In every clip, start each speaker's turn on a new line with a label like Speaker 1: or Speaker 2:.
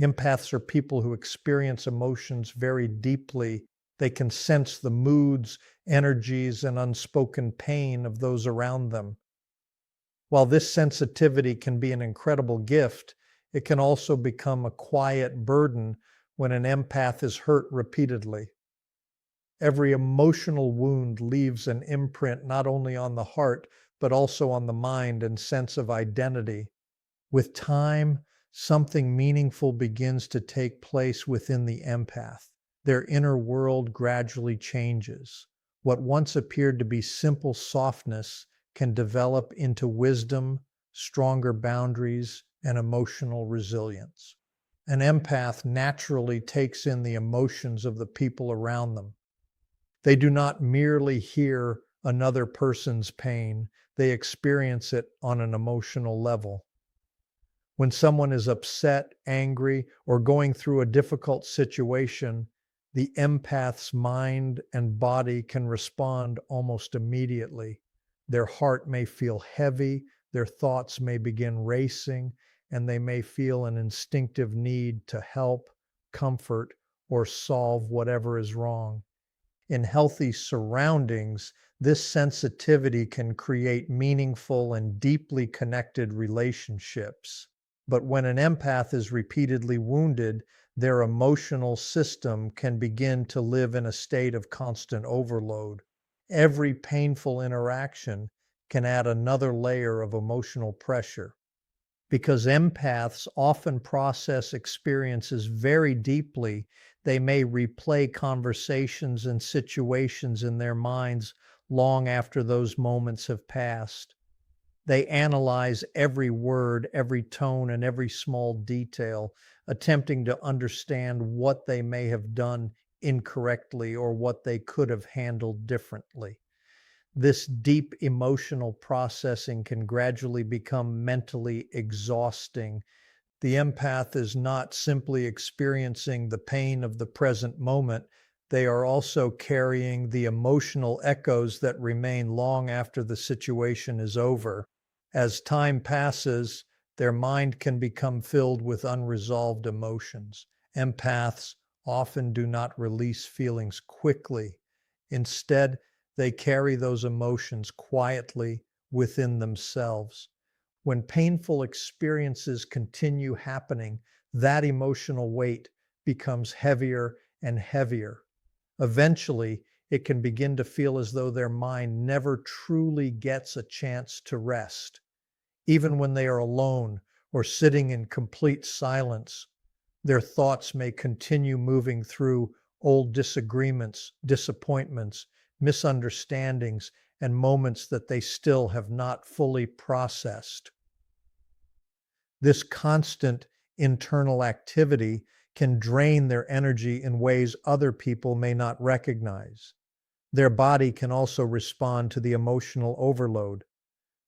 Speaker 1: Empaths are people who experience emotions very deeply. They can sense the moods, energies, and unspoken pain of those around them. While this sensitivity can be an incredible gift, it can also become a quiet burden when an empath is hurt repeatedly. Every emotional wound leaves an imprint not only on the heart, but also on the mind and sense of identity. With time, something meaningful begins to take place within the empath. Their inner world gradually changes. What once appeared to be simple softness can develop into wisdom, stronger boundaries, and emotional resilience. An empath naturally takes in the emotions of the people around them. They do not merely hear another person's pain, they experience it on an emotional level. When someone is upset, angry, or going through a difficult situation, the empath's mind and body can respond almost immediately. Their heart may feel heavy, their thoughts may begin racing, and they may feel an instinctive need to help, comfort, or solve whatever is wrong. In healthy surroundings, this sensitivity can create meaningful and deeply connected relationships. But when an empath is repeatedly wounded, their emotional system can begin to live in a state of constant overload. Every painful interaction can add another layer of emotional pressure. Because empaths often process experiences very deeply, they may replay conversations and situations in their minds long after those moments have passed. They analyze every word, every tone, and every small detail, attempting to understand what they may have done incorrectly or what they could have handled differently. This deep emotional processing can gradually become mentally exhausting. The empath is not simply experiencing the pain of the present moment, they are also carrying the emotional echoes that remain long after the situation is over. As time passes, their mind can become filled with unresolved emotions. Empaths often do not release feelings quickly. Instead, they carry those emotions quietly within themselves. When painful experiences continue happening, that emotional weight becomes heavier and heavier. Eventually, it can begin to feel as though their mind never truly gets a chance to rest. Even when they are alone or sitting in complete silence, their thoughts may continue moving through old disagreements, disappointments, misunderstandings, and moments that they still have not fully processed. This constant internal activity can drain their energy in ways other people may not recognize. Their body can also respond to the emotional overload.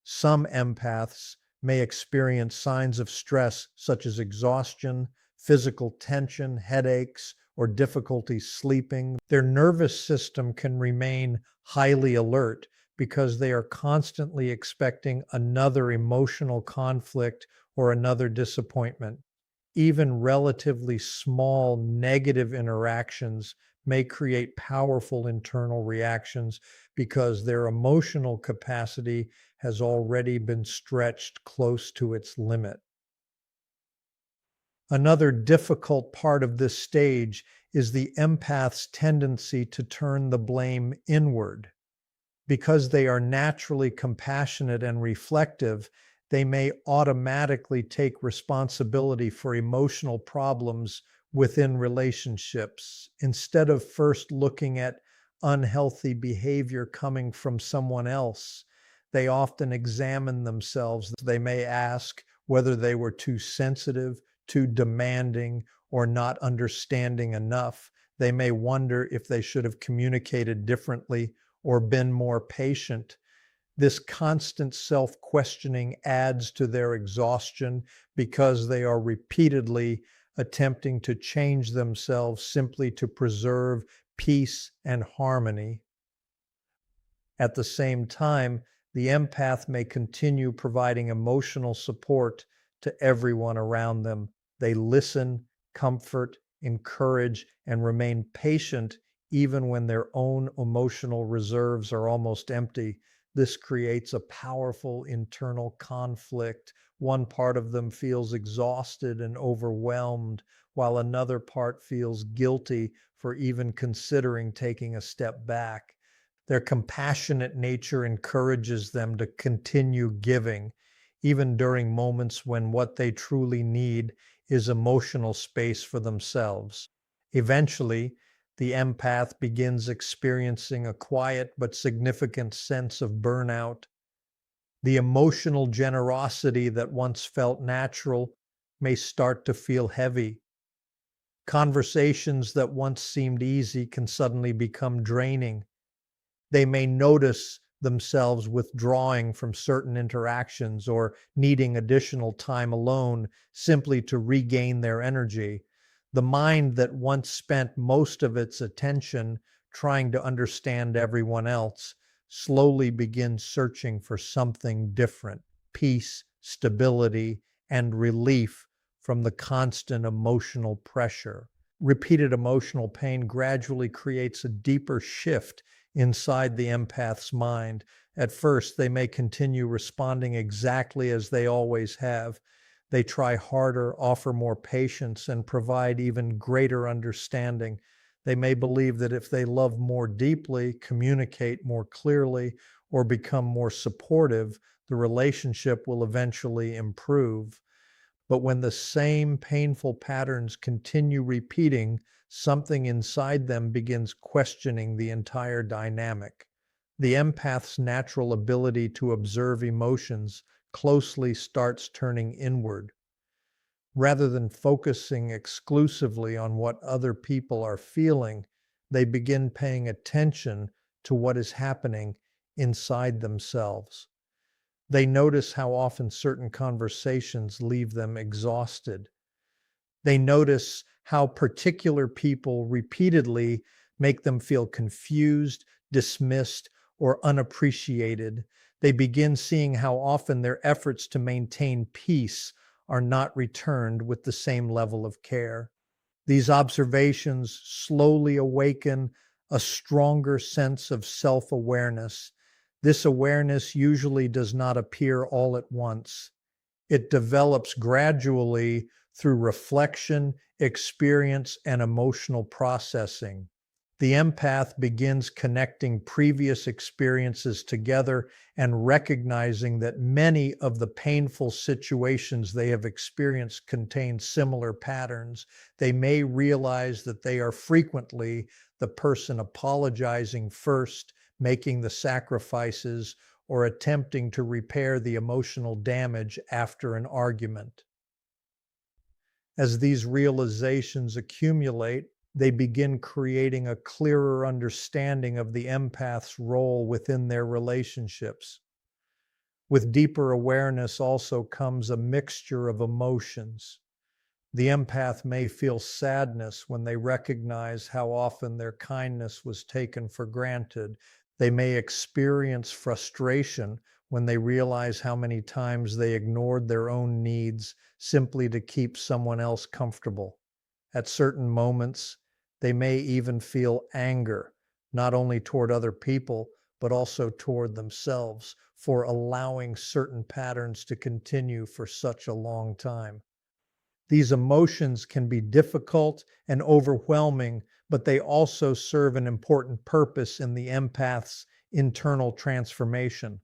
Speaker 1: Some empaths may experience signs of stress such as exhaustion, physical tension, headaches, or difficulty sleeping. Their nervous system can remain highly alert because they are constantly expecting another emotional conflict or another disappointment. Even relatively small negative interactions may create powerful internal reactions because their emotional capacity has already been stretched close to its limit. Another difficult part of this stage is the empath's tendency to turn the blame inward. Because they are naturally compassionate and reflective, they may automatically take responsibility for emotional problems within relationships instead of first looking at unhealthy behavior coming from someone else. They often examine themselves. They may ask whether they were too sensitive, too demanding, or not understanding enough. They may wonder if they should have communicated differently or been more patient. This constant self-questioning adds to their exhaustion because they are repeatedly attempting to change themselves simply to preserve peace and harmony. At the same time, the empath may continue providing emotional support to everyone around them. They listen, comfort, encourage, and remain patient even when their own emotional reserves are almost empty. This creates a powerful internal conflict. One part of them feels exhausted and overwhelmed, while another part feels guilty for even considering taking a step back. Their compassionate nature encourages them to continue giving, even during moments when what they truly need is emotional space for themselves. Eventually, the empath begins experiencing a quiet but significant sense of burnout. The emotional generosity that once felt natural may start to feel heavy. Conversations that once seemed easy can suddenly become draining. They may notice themselves withdrawing from certain interactions or needing additional time alone simply to regain their energy. The mind that once spent most of its attention trying to understand everyone else slowly begins searching for something different: peace, stability, and relief from the constant emotional pressure. Repeated emotional pain gradually creates a deeper shift inside the empath's mind. At first, they may continue responding exactly as they always have. They try harder, offer more patience, and provide even greater understanding. They may believe that if they love more deeply, communicate more clearly, or become more supportive, the relationship will eventually improve. But when the same painful patterns continue repeating, something inside them begins questioning the entire dynamic. The empath's natural ability to observe emotions closely starts turning inward. Rather than focusing exclusively on what other people are feeling, they begin paying attention to what is happening inside themselves. They notice how often certain conversations leave them exhausted. They notice how particular people repeatedly make them feel confused, dismissed, or unappreciated. They begin seeing how often their efforts to maintain peace are not returned with the same level of care. These observations slowly awaken a stronger sense of self awareness. This awareness usually does not appear all at once. It develops gradually through reflection, experience, and emotional processing. The empath begins connecting previous experiences together and recognizing that many of the painful situations they have experienced contain similar patterns. They may realize that they are frequently the person apologizing first, making the sacrifices, or attempting to repair the emotional damage after an argument. As these realizations accumulate, they begin creating a clearer understanding of the empath's role within their relationships. With deeper awareness also comes a mixture of emotions. The empath may feel sadness when they recognize how often their kindness was taken for granted. They may experience frustration when they realize how many times they ignored their own needs simply to keep someone else comfortable. At certain moments, they may even feel anger, not only toward other people, but also toward themselves for allowing certain patterns to continue for such a long time. These emotions can be difficult and overwhelming, but they also serve an important purpose in the empath's internal transformation.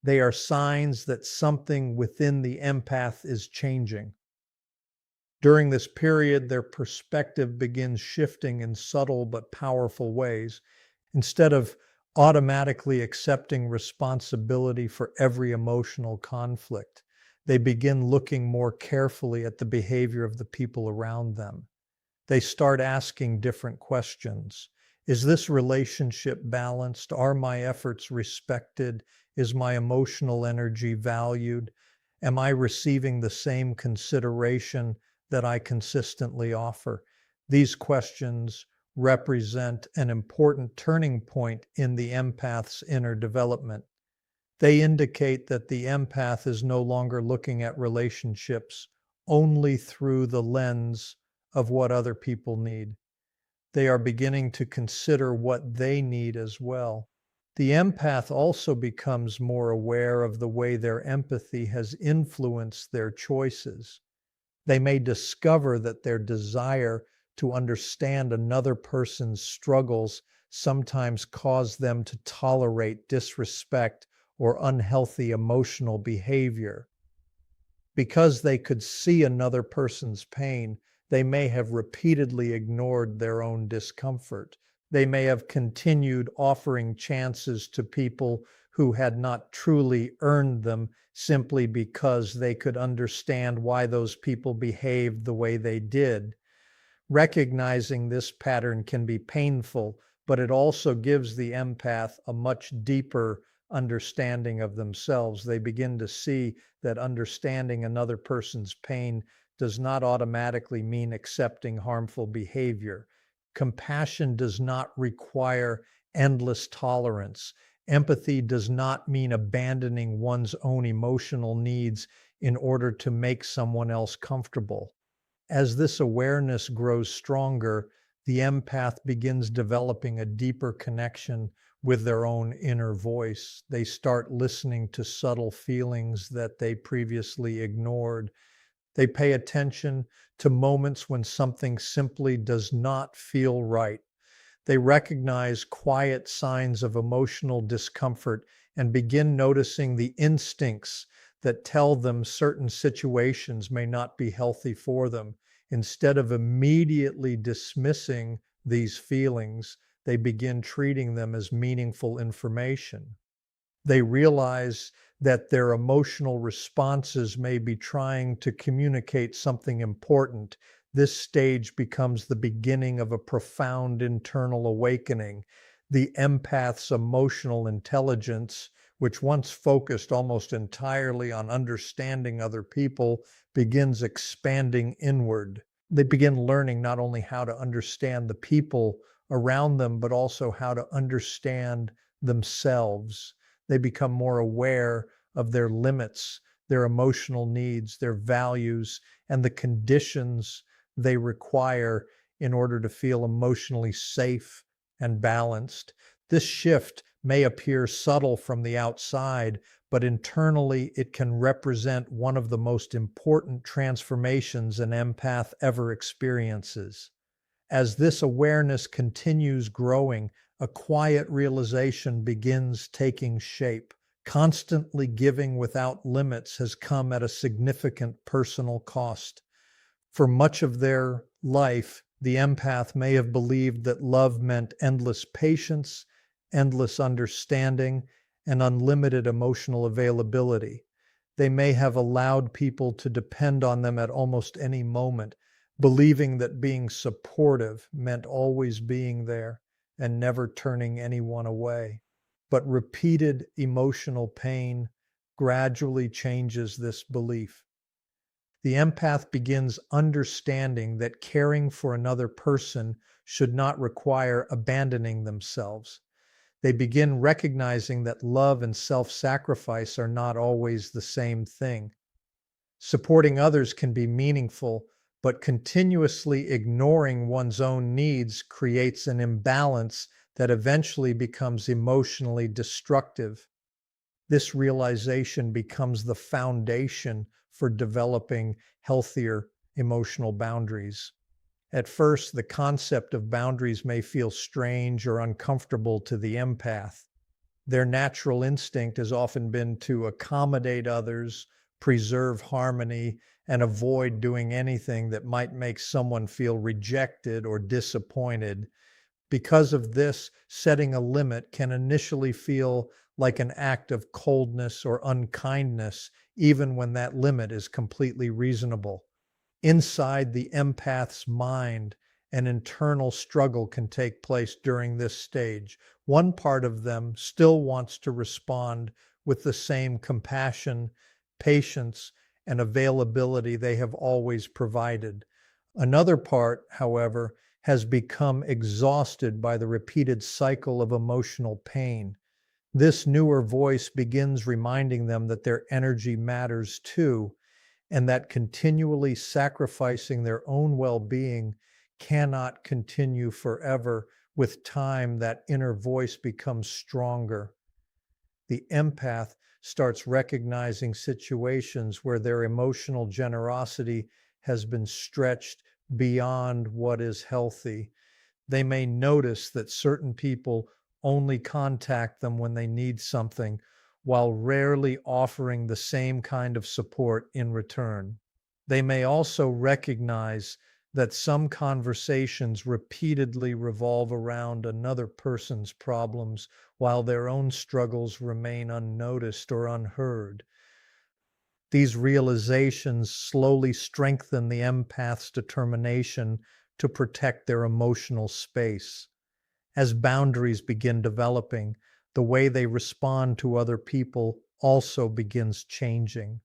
Speaker 1: They are signs that something within the empath is changing. During this period, their perspective begins shifting in subtle but powerful ways. Instead of automatically accepting responsibility for every emotional conflict, they begin looking more carefully at the behavior of the people around them. They start asking different questions. Is this relationship balanced? Are my efforts respected? Is my emotional energy valued? Am I receiving the same consideration that I consistently offer? These questions represent an important turning point in the empath's inner development. They indicate that the empath is no longer looking at relationships only through the lens of what other people need. They are beginning to consider what they need as well. The empath also becomes more aware of the way their empathy has influenced their choices. They may discover that their desire to understand another person's struggles sometimes cause them to tolerate disrespect or unhealthy emotional behavior. Because they could see another person's pain, they may have repeatedly ignored their own discomfort. They may have continued offering chances to people who had not truly earned them simply because they could understand why those people behaved the way they did. Recognizing this pattern can be painful, but it also gives the empath a much deeper understanding of themselves. They begin to see that understanding another person's pain does not automatically mean accepting harmful behavior. Compassion does not require endless tolerance. Empathy does not mean abandoning one's own emotional needs in order to make someone else comfortable. As this awareness grows stronger, the empath begins developing a deeper connection with their own inner voice. They start listening to subtle feelings that they previously ignored. They pay attention to moments when something simply does not feel right. They recognize quiet signs of emotional discomfort and begin noticing the instincts that tell them certain situations may not be healthy for them. Instead of immediately dismissing these feelings, they begin treating them as meaningful information. They realize that their emotional responses may be trying to communicate something important. This stage becomes the beginning of a profound internal awakening. The empath's emotional intelligence, which once focused almost entirely on understanding other people, begins expanding inward. They begin learning not only how to understand the people around them, but also how to understand themselves. They become more aware of their limits, their emotional needs, their values, and the conditions they require in order to feel emotionally safe and balanced. This shift may appear subtle from the outside, but internally it can represent one of the most important transformations an empath ever experiences. As this awareness continues growing, a quiet realization begins taking shape. Constantly giving without limits has come at a significant personal cost. For much of their life, the empath may have believed that love meant endless patience, endless understanding, and unlimited emotional availability. They may have allowed people to depend on them at almost any moment, believing that being supportive meant always being there and never turning anyone away. But repeated emotional pain gradually changes this belief. The empath begins understanding that caring for another person should not require abandoning themselves. They begin recognizing that love and self-sacrifice are not always the same thing. Supporting others can be meaningful, but continuously ignoring one's own needs creates an imbalance that eventually becomes emotionally destructive. This realization becomes the foundation for developing healthier emotional boundaries. At first, the concept of boundaries may feel strange or uncomfortable to the empath. Their natural instinct has often been to accommodate others, preserve harmony, and avoid doing anything that might make someone feel rejected or disappointed. Because of this, setting a limit can initially feel like an act of coldness or unkindness, even when that limit is completely reasonable. Inside the empath's mind, an internal struggle can take place during this stage. One part of them still wants to respond with the same compassion, patience, and availability they have always provided. Another part, however, has become exhausted by the repeated cycle of emotional pain. This newer voice begins reminding them that their energy matters too. and that continually sacrificing their own well-being cannot continue forever. With time, that inner voice becomes stronger. The empath starts recognizing situations where their emotional generosity has been stretched beyond what is healthy. They may notice that certain people only contact them when they need something, while rarely offering the same kind of support in return. They may also recognize that some conversations repeatedly revolve around another person's problems while their own struggles remain unnoticed or unheard. These realizations slowly strengthen the empath's determination to protect their emotional space. As boundaries begin developing, the way they respond to other people also begins changing.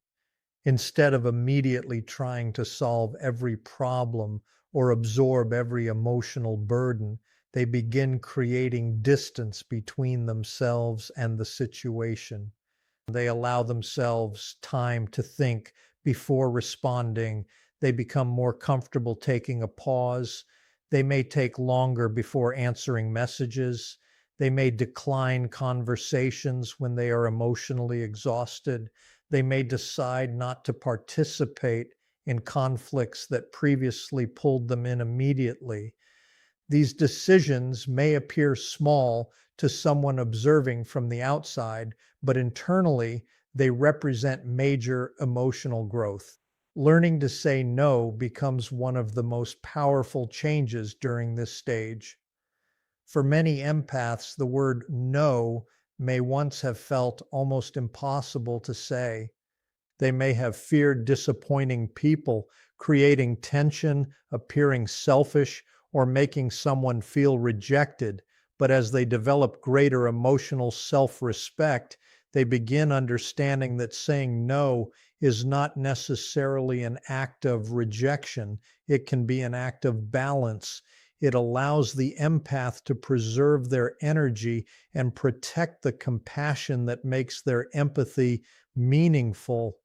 Speaker 1: Instead of immediately trying to solve every problem or absorb every emotional burden, they begin creating distance between themselves and the situation. They allow themselves time to think before responding. They become more comfortable taking a pause. They may take longer before answering messages. They may decline conversations when they are emotionally exhausted. They may decide not to participate in conflicts that previously pulled them in immediately. These decisions may appear small to someone observing from the outside, but internally, they represent major emotional growth. Learning to say no becomes one of the most powerful changes during this stage. For many empaths, the word no may once have felt almost impossible to say. They may have feared disappointing people, creating tension, appearing selfish, or making someone feel rejected. But as they develop greater emotional self-respect, they begin understanding that saying no is not necessarily an act of rejection. It can be an act of balance. It allows the empath to preserve their energy and protect the compassion that makes their empathy meaningful.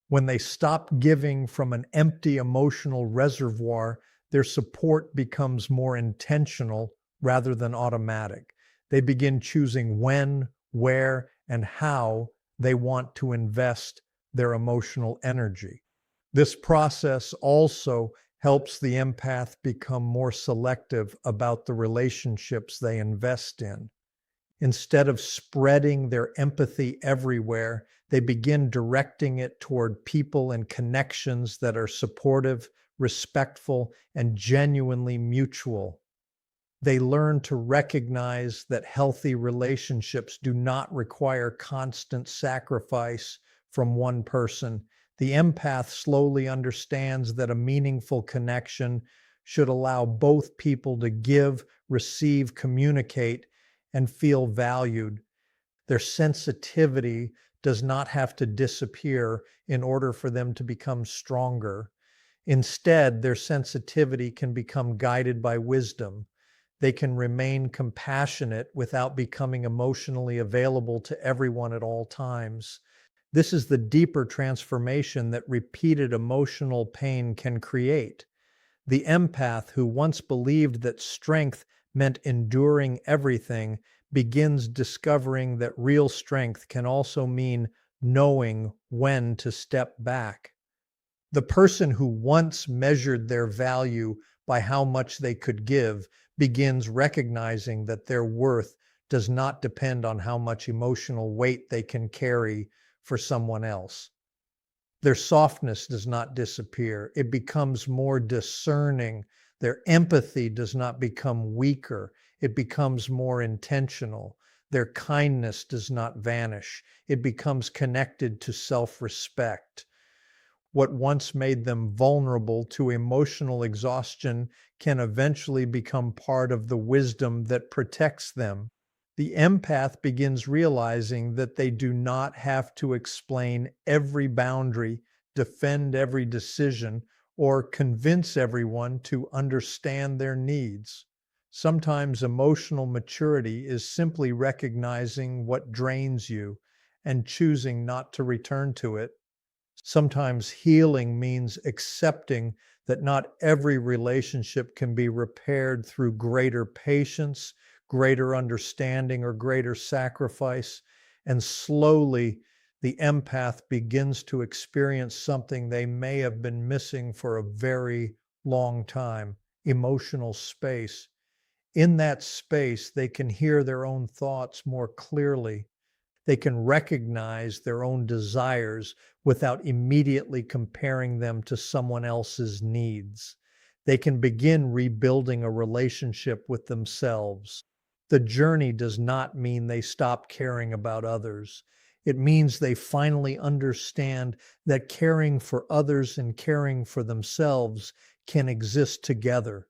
Speaker 1: When they stop giving from an empty emotional reservoir, their support becomes more intentional rather than automatic. They begin choosing when, where, and how they want to invest their emotional energy. This process also helps the empath become more selective about the relationships they invest in. Instead of spreading their empathy everywhere, they begin directing it toward people and connections that are supportive, respectful, and genuinely mutual. They learn to recognize that healthy relationships do not require constant sacrifice from one person. The empath slowly understands that a meaningful connection should allow both people to give, receive, communicate, and feel valued. Their sensitivity does not have to disappear in order for them to become stronger. Instead, their sensitivity can become guided by wisdom. They can remain compassionate without becoming emotionally available to everyone at all times. This is the deeper transformation that repeated emotional pain can create. The empath who once believed that strength meant enduring everything begins discovering that real strength can also mean knowing when to step back. The person who once measured their value by how much they could give begins recognizing that their worth does not depend on how much emotional weight they can carry for someone else. Their softness does not disappear. It becomes more discerning. Their empathy does not become weaker. It becomes more intentional. Their kindness does not vanish. It becomes connected to self-respect. What once made them vulnerable to emotional exhaustion can eventually become part of the wisdom that protects them. The empath begins realizing that they do not have to explain every boundary, defend every decision, or convince everyone to understand their needs. Sometimes emotional maturity is simply recognizing what drains you and choosing not to return to it. Sometimes healing means accepting that not every relationship can be repaired through greater patience, greater understanding, or greater sacrifice. And slowly, the empath begins to experience something they may have been missing for a very long time: emotional space. In that space, they can hear their own thoughts more clearly. They can recognize their own desires without immediately comparing them to someone else's needs. They can begin rebuilding a relationship with themselves. The journey does not mean they stop caring about others. It means they finally understand that caring for others and caring for themselves can exist together.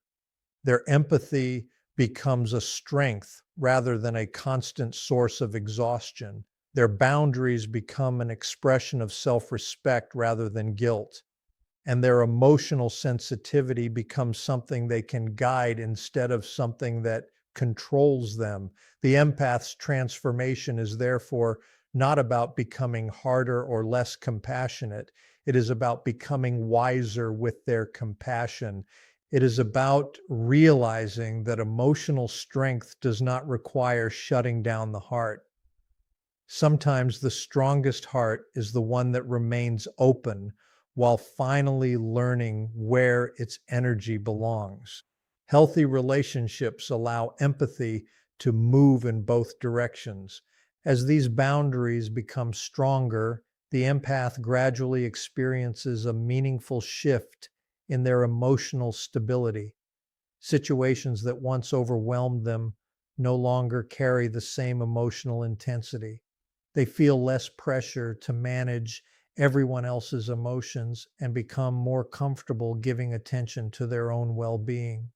Speaker 1: Their empathy becomes a strength rather than a constant source of exhaustion. Their boundaries become an expression of self respect rather than guilt. And their emotional sensitivity becomes something they can guide instead of something that controls them. The empath's transformation is therefore not about becoming harder or less compassionate. It is about becoming wiser with their compassion. It is about realizing that emotional strength does not require shutting down the heart. Sometimes the strongest heart is the one that remains open while finally learning where its energy belongs. Healthy relationships allow empathy to move in both directions. As these boundaries become stronger, the empath gradually experiences a meaningful shift in their emotional stability. Situations that once overwhelmed them no longer carry the same emotional intensity. They feel less pressure to manage everyone else's emotions and become more comfortable giving attention to their own well being.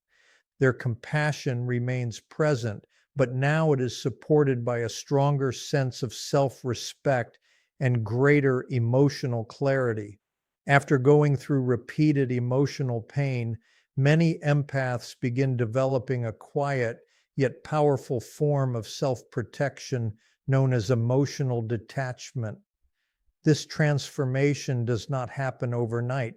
Speaker 1: Their compassion remains present, but now it is supported by a stronger sense of self respect and greater emotional clarity. After going through repeated emotional pain, many empaths begin developing a quiet yet powerful form of self protection known as emotional detachment. This transformation does not happen overnight.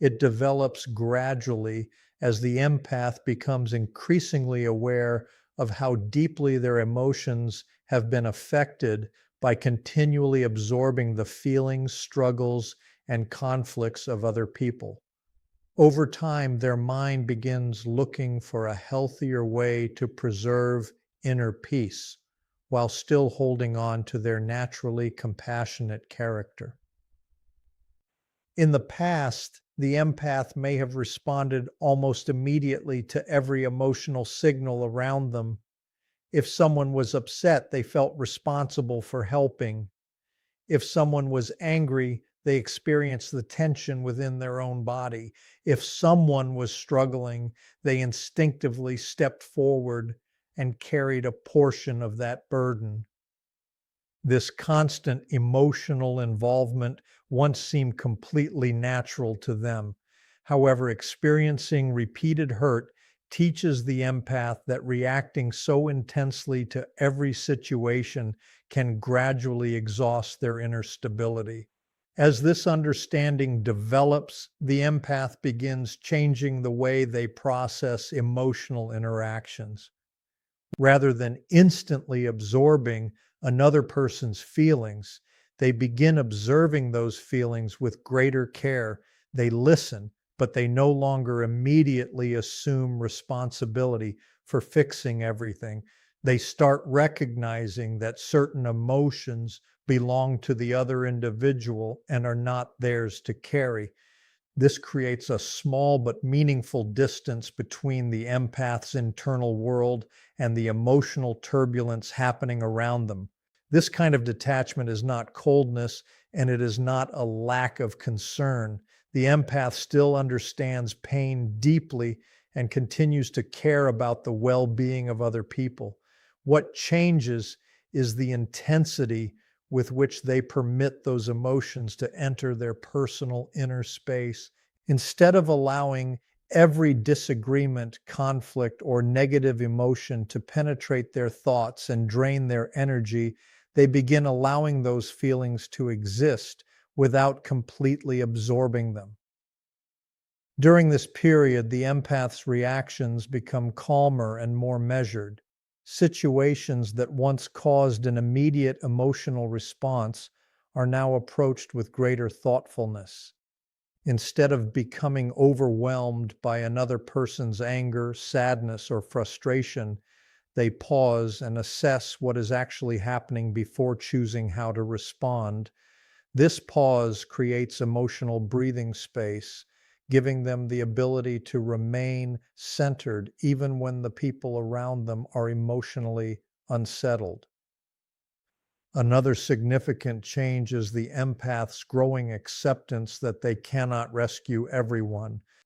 Speaker 1: It develops gradually as the empath becomes increasingly aware of how deeply their emotions have been affected by continually absorbing the feelings, struggles, and conflicts of other people. Over time, their mind begins looking for a healthier way to preserve inner peace while still holding on to their naturally compassionate character. In the past, the empath may have responded almost immediately to every emotional signal around them. If someone was upset, they felt responsible for helping. If someone was angry, they experienced the tension within their own body. If someone was struggling, they instinctively stepped forward and carried a portion of that burden. This constant emotional involvement once seemed completely natural to them. However, experiencing repeated hurt teaches the empath that reacting so intensely to every situation can gradually exhaust their inner stability. As this understanding develops, the empath begins changing the way they process emotional interactions. Rather than instantly absorbing another person's feelings, they begin observing those feelings with greater care. They listen, but they no longer immediately assume responsibility for fixing everything. They start recognizing that certain emotions belong to the other individual and are not theirs to carry. This creates a small but meaningful distance between the empath's internal world and the emotional turbulence happening around them. This kind of detachment is not coldness, and it is not a lack of concern. The empath still understands pain deeply and continues to care about the well being of other people. What changes is the intensity with which they permit those emotions to enter their personal inner space. Instead of allowing every disagreement, conflict, or negative emotion to penetrate their thoughts and drain their energy, they begin allowing those feelings to exist without completely absorbing them. During this period, the empath's reactions become calmer and more measured. Situations that once caused an immediate emotional response are now approached with greater thoughtfulness. Instead of becoming overwhelmed by another person's anger, sadness, or frustration, they pause and assess what is actually happening before choosing how to respond. This pause creates emotional breathing space, giving them the ability to remain centered even when the people around them are emotionally unsettled. Another significant change is the empath's growing acceptance that they cannot rescue everyone.